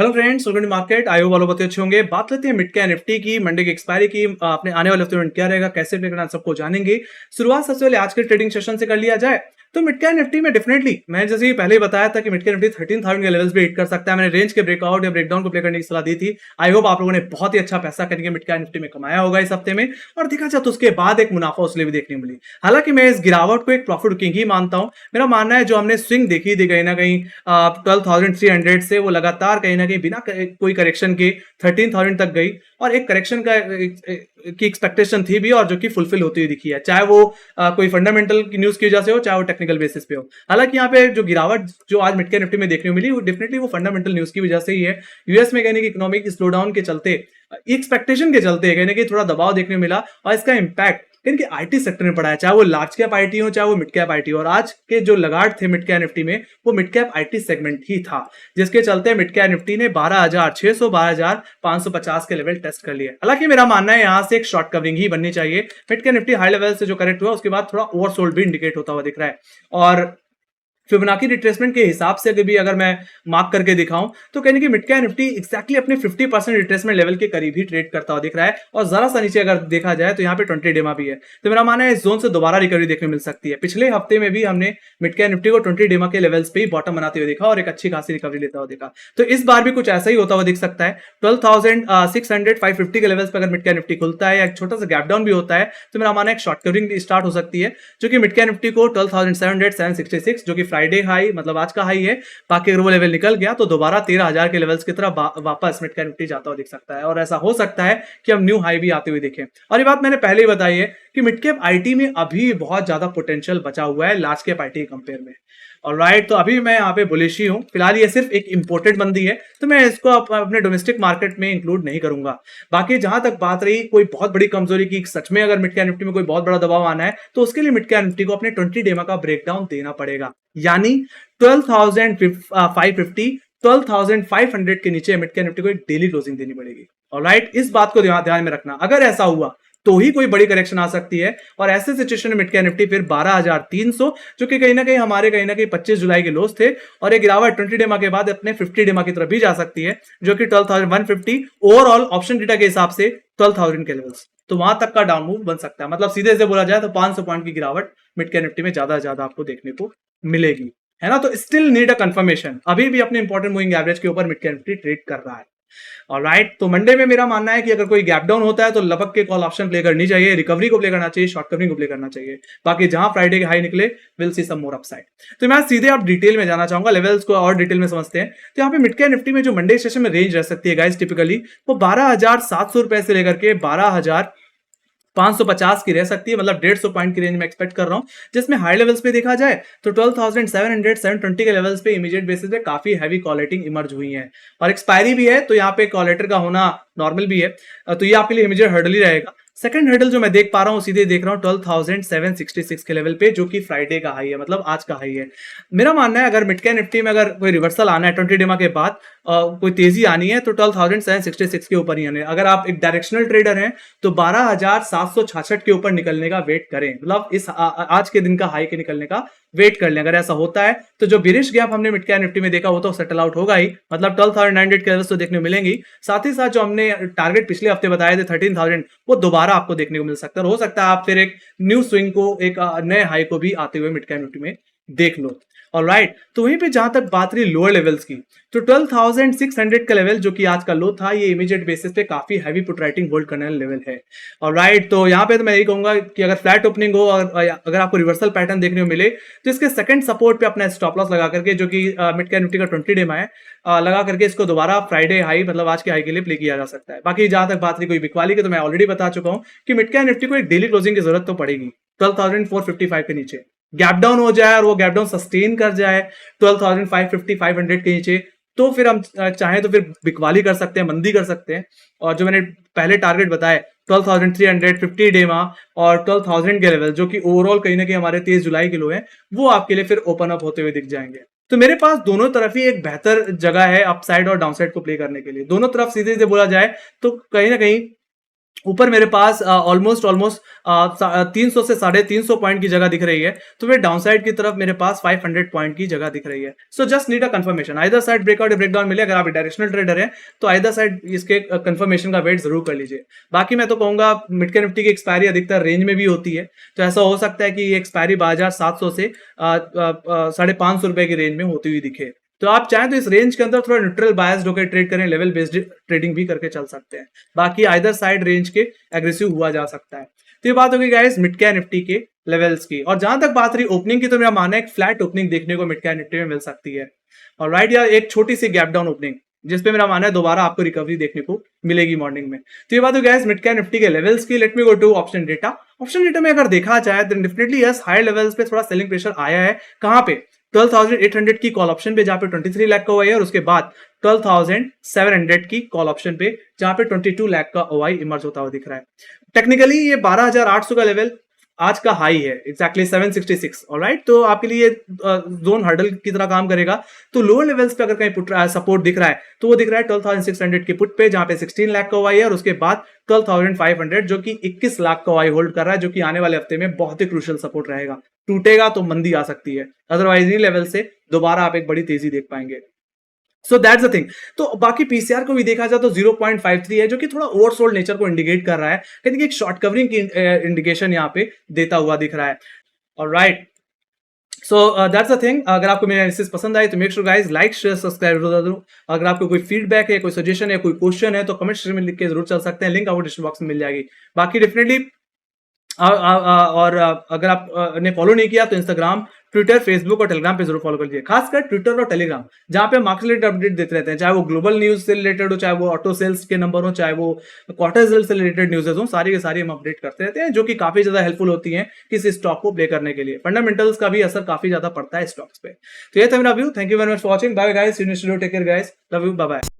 Hello friends, welcome to market. I hope आप लोग बहुत अच्छे होंगे। बात लेते हैं मिड कैप निफ्टी की। मंडे की एक्सपायरी की अपने आने वाले हफ्ते में क्या रहेगा, कैसे ट्रेड करना, सबको जानेंगे। शुरुआत सबसे पहले आज के ट्रेडिंग सेशन से कर लिया जाए तो मिड कैप निफ्टी में डेफिनेटली मैं जैसे ही पहले ही बताया था कि मिड कैप निफ्टी 13,000 के लेवल्स भी हिट कर सकता है। मैंने रेंज के ब्रेकआउट या ब्रेकडाउन को प्ले करने की सलाह दी थी। आई होप आप लोगों ने बहुत ही अच्छा पैसा करके मिड कैप निफ्टी में कमाया होगा इस हफ्ते में। और देखा जाए तो उसके बाद एक मुनाफा उसलिए भी देखने को मिली। हालांकि मैं इस गिरावट को एक प्रॉफिट बुकिंग ही मानता हूं। मेरा मानना है जो हमने स्विंग देखी थी कहीं ना कहीं 12,300 से वो लगातार कहीं ना कहीं बिना कोई करेक्शन के 13,000 तक गई और एक करेक्शन का की एक्सपेक्टेशन थी भी और जो कि फुलफिल होती हुई दिखी है, चाहे वो कोई फंडामेंटल की न्यूज की वजह से हो, चाहे वो टेक्निकल बेसिस पे हो। हालांकि यहाँ पे जो गिरावट जो आज मिड कैप निफ्टी में देखने को मिली वो डेफिनेटली वो फंडामेंटल न्यूज की वजह से ही है। यूएस में कहने की इकोनॉमिक स्लोडाउन के चलते, एक्सपेक्टेशन के चलते कहने की थोड़ा दबाव देखने को मिला और इसका इंपैक्ट इनके आईटी सेक्टर में पड़ा है, चाहे वो लार्ज कैप आईटी हो चाहे वो मिड कैप आईटी हो। और आज के जो लगाड़ थे मिड कैप निफ्टी में वो मिड कैप आईटी सेगमेंट ही था, जिसके चलते मिड कैप निफ्टी ने 12,600 12,550 के लेवल टेस्ट कर लिए। हालांकि मेरा मानना है यहां से एक शॉर्ट कवरिंग ही बननी चाहिए। Mid cap Nifty high level से जो करेक्ट हुआ उसके बाद थोड़ा ओवरसोल्ड भी इंडिकेट होता हुआ दिख रहा है। और फिबोनाची रिट्रेसमेंट के हिसाब से अगर मैं मार्क करके दिखाऊं तो कहने की मिड कैप निफ्टी एक्जैक्टली अपने 50% रिट्रेसमेंट लेवल के करीब ही ट्रेड करता हुआ दिख रहा है। और जरा सा नीचे अगर देखा जाए तो यहाँ पे 20 डेमा भी है, तो मेरा मानना है इस जोन से दोबारा रिकवरी देखने मिल सकती है। पिछले हफ्ते में भी हमने मिड कैप निफ्टी को 20 डेमा के लेवल्स पे ही बॉटम बनाते हुए देखा और एक अच्छी खासी रिकवरी लेता हुआ देखा। तो इस बार भी कुछ ऐसा ही होता हुआ दिख सकता है। 12,600 550 के लेवल्स पर अगर मिड कैप निफ्टी खुलता है या एक छोटा सा गैप डाउन भी होता है तो मेरा मानना है एक शॉर्ट कवरिंग स्टार्ट हो सकती है, जो कि मिड कैप निफ्टी को 12,700 766 जो कि फ्राइडे हाई मतलब आज का हाई है, बाकी अगर वो लेवल निकल गया तो दोबारा 13,000 के लेवल्स की तरफ वापस मिड कैप निफ्टी जाता हुआ दिख सकता है। और ऐसा हो सकता है कि हम न्यू हाई भी आते हुए देखें। और ये बात मैंने पहले ही बताई है कि मिड कैप आईटी में अभी बहुत ज्यादा पोटेंशियल बचा हुआ है लार्ज कैप आईटी कंपेयर में। और राइट, तो अभी मैं यहाँ पे बुलिश ही हूँ। फिलहाल ये सिर्फ एक इंपोर्टेड बंदी है तो मैं इसको अपने डोमेस्टिक मार्केट में इंक्लूड नहीं करूंगा। बाकी जहां तक बात रही कोई बहुत बड़ी कमजोरी की, सच में अगर मिड कैप निफ्टी में कोई बहुत बड़ा दबाव आना है तो उसके लिए मिड कैप निफ्टी को अपने 20 डेमा का ब्रेकडाउन देना पड़ेगा। यानी 12,550 12,500 के नीचे मिड कैप निफ्टी को एक डेली क्लोजिंग देनी पड़ेगी। और राइट, इस बात को ध्यान में रखना, अगर ऐसा हुआ तो ही कोई बड़ी करेक्शन आ सकती है। और ऐसे सिचुएशन में मिड कैप निफ्टी फिर 12,300 जो कि कहीं ना कहीं 25 जुलाई के लोस थे, और एक गिरावट 20 डेमा के बाद अपने 50 डेमा की तरफ भी जा सकती है, जो कि 12,150 ओवरऑल ऑप्शन डेटा के हिसाब से 12,000 के लेवल्स, तो वहां तक का डाउन मूव बन सकता है। मतलब सीधे से बोला जाए तो 500 पॉइंट की गिरावट मिड कैप निफ्टी में ज्यादा से ज्यादा आपको देखने को मिलेगी, है ना। तो स्टिल नीड अ कंफर्मेशन, अभी भी अपने इंपॉर्टेंट मूविंग एवरेज के ऊपर मिड कैप निफ्टी ट्रेड कर रहा है। ऑलराइट, तो मंडे में मेरा मानना है कि अगर कोई गैप डाउन होता है तो लपक के कॉल ऑप्शन प्ले करनी चाहिए, रिकवरी को प्ले करना चाहिए, शॉर्ट कवरिंग को प्ले करना चाहिए। बाकी जहां फ्राइडे के हाई निकले will see some more upside. तो मैं सीधे आप डिटेल में जाना चाहूंगा, लेवल्स को और डिटेल में समझते हैं। तो यहाँ पे मिड कैप निफ्टी में जो मंडे सेशन में रेंज रह सकती है गाइस, टिपिकली वो 12,700 रुपए से लेकर के 12,550 की रह सकती है। मतलब 150 पॉइंट की रेंज में एक्सपेक्ट कर रहा हूं, जिसमें हाई लेवल्स पे देखा जाए तो 12,700 720 के लेवल्स पे इमीडिएट बेसिस पे काफी हैवी कॉलेटिंग इमर्ज हुई है और एक्सपायरी भी है, तो यहाँ पे कॉलेटर का होना नॉर्मल भी है। तो ये आपके लिए इमीडिएट हर्डल ही रहेगा। सेकंड हर्डल जो मैं देख पा रहा हूँ, सीधे देख रहा हूँ 12,766 के लेवल पे, जो कि फ्राइडे का हाई है, मतलब आज का हाई है। मेरा मानना है अगर मिड कैप निफ्टी में अगर कोई रिवर्सल आना है 20 डेमा के बाद, कोई तेजी आनी है तो 12,766 के ऊपर ही आने। अगर आप एक डायरेक्शनल ट्रेडर हैं तो 12,766 के ऊपर निकलने का वेट करें, मतलब इस आज के दिन का हाई के निकलने का वेट कर लें। अगर ऐसा होता है तो जो बिरिश गैप हमने मिड कैप निफ्टी में देखा वो तो सेटल आउट होगा ही, मतलब 12,900 के लेवल्स तो देखने को मिलेंगी। साथ ही साथ जो हमने टारगेट पिछले हफ्ते बताए थे 13,000, वो दोबारा आपको देखने को मिल सकता है। हो सकता है आप फिर एक न्यू स्विंग को, एक नए हाई को भी आते हुए मिड कैप निफ्टी में देख लो। ऑलराइट, तो वहीं पे जहां तक बात रही लोअर लेवल्स की, तो 12,600 का लेवल जो कि आज का लो था, ये इमीडिएट बेसिस पे काफी हैवी पुट राइटिंग होल्ड करने वाला लेवल है। ऑलराइट, तो यहाँ पे तो मैं यही कहूंगा कि अगर फ्लैट ओपनिंग हो और अगर आपको रिवर्सल पैटर्न देखने को मिले तो इसके सेकंड सपोर्ट पे अपना स्टॉप लॉस लगा करके, जो कि मिड कैप निफ्टी का 20 डे में है, लगा करके इसको दोबारा फ्राइडे हाई मतलब आज के हाई के लिए प्ले किया जा सकता है। बाकी जहां तक बात रही कोई बिकवाली की, तो मैं ऑलरेडी बता चुका हूं कि मिड कैप निफ्टी को एक डेली क्लोजिंग की जरूरत तो पड़ेगी 12,455 के नीचे। गैप डाउन हो जाए और वो गैप डाउन सस्टेन कर जाए 12,550 500 के नीचे, तो फिर हम चाहें तो फिर बिकवाली कर सकते हैं, मंदी कर सकते हैं। और जो मैंने पहले टारगेट बताए 12,300 50 डेमा और 12,000 के लेवल, जो कि ओवरऑल कहीं ना कहीं हमारे 23 जुलाई के लो है, वो आपके लिए फिर ओपन अप होते हुए दिख जाएंगे। तो मेरे पास दोनों तरफ ही एक बेहतर जगह है अपसाइड और डाउनसाइड को प्ले करने के लिए। दोनों तरफ सीधे सीधे बोला जाए तो कहीं ना कहीं ऊपर मेरे पास ऑलमोस्ट ऑलमोस्ट 300 से 350 पॉइंट की जगह दिख रही है, तो फिर डाउनसाइड की तरफ मेरे पास 500 पॉइंट की जगह दिख रही है। So just need a confirmation, either side breakout या ब्रेकडाउन मिले। अगर आप डायरेक्शनल ट्रेडर है तो आइदर साइड इसके कंफर्मेशन का वेट जरूर कर लीजिए। बाकी मैं तो कहूंगा मिड कैप निफ्टी की एक्सपायरी अधिकतर रेंज में भी होती है, तो ऐसा हो सकता है कि ये एक्सपायरी 12,700 से 550 रुपए की रेंज में होती हुई दिखे। तो आप चाहें तो इस रेंज के अंदर थोड़ा न्यूट्रल बायस्ड होकर ट्रेड करें, लेवल बेस्ड ट्रेडिंग भी करके चल सकते हैं। बाकी आइदर साइड रेंज के एग्रेसिव हुआ जा सकता है। तो ये बात होगी गाइस मिड कैप निफ्टी के लेवल्स की। और जहां तक बात रही ओपनिंग की, तो मेरा मानना है एक फ्लैट ओपनिंग देखने को मिड कैप निफ्टी में मिल सकती है। और राइट यार, एक छोटी सी गैप डाउन ओपनिंग जिसपे मेरा मानना है दोबारा आपको रिकवरी देखने को मिलेगी मॉर्निंग में। तो ये बात हो गया मिड कैप निफ्टी के लेवल्स की। Let me go to option data. Option data में अगर देखा जाए तो डेफिनेटली यस, हायर लेवल्स पे थोड़ा सेलिंग प्रेशर आया है। कहां पे? 12,800 की कॉल ऑप्शन पे, जहां पे 23 लाख का ओआई है, और उसके बाद 12,700 की कॉल ऑप्शन पे, जहां पे 22 लाख का ओआई इमर्ज होता हुआ दिख रहा है। टेक्निकली ये 12,800 का लेवल आज का हाई है, एक्जैक्टली 766। ऑलराइट, तो आपके लिए जोन हर्डल की तरह काम करेगा। तो लोअर लेवल्स पे अगर कहीं पुट सपोर्ट दिख रहा है तो वो दिख रहा है 12,600 की पुट पे, जहां पे 16 लाख का ओआई है, और उसके बाद 12,500 जो कि 21 लाख का ओआई होल्ड कर रहा है, जो कि आने वाले हफ्ते में बहुत ही क्रूशियल सपोर्ट रहेगा। टूटेगा तो मंदी आ सकती है, अदरवाइज इन लेवल से दोबारा आप एक बड़ी तेजी देख पाएंगे। So that's the thing. तो बाकी पीसीआर को भी देखा जाए तो 0.53 है, जो कि थोड़ा ओवरसोल्ड नेचर को इंडिकेट कर रहा है। कहते कि एक शॉर्ट कवरिंग की इंडिकेशन यहाँ पे देता हुआ दिख रहा है। Alright, so that's the thing. अगर आपको मेरी एनालिसिस पसंद आई तो make sure guys like share subscribe. अगर आपको कोई फीडबैक है, कोई सजेशन है, कोई क्वेश्चन है, तो कमेंट सेक्शन में लिख के जरूर चल सकते हैं। लिंक आपको डिस्क्रिप्शन बॉक्स में मिल जाएगी। बाकी डेफिनेटली और अगर आप ने फॉलो नहीं किया तो इंस्टाग्राम, ट्विटर, फेसबुक और टेलीग्राम पे जरूर फॉलो कर लीजिए। खासकर ट्विटर और टेलीग्राम, जहां पे मार्केट रिलेटेड अपडेट देते रहते हैं, चाहे वो ग्लोबल न्यूज से रिलेटेड हो, चाहे वो ऑटो सेल्स के नंबर हो, चाहे वो क्वार्टर रिजल्ट से रिलेटेड न्यूज़ेस हो, सारी के सारी हम अपडेट करते रहते हैं, जो कि काफी ज्यादा हेल्पफुल होती हैं किसी स्टॉक को प्ले करने के लिए। फंडामेंटल्स का भी असर काफी ज्यादा पड़ता है स्टॉक्स पे। तो ये था मेरा view. Thank you very much for watching. Bye guys, take care guys, love you, bye bye.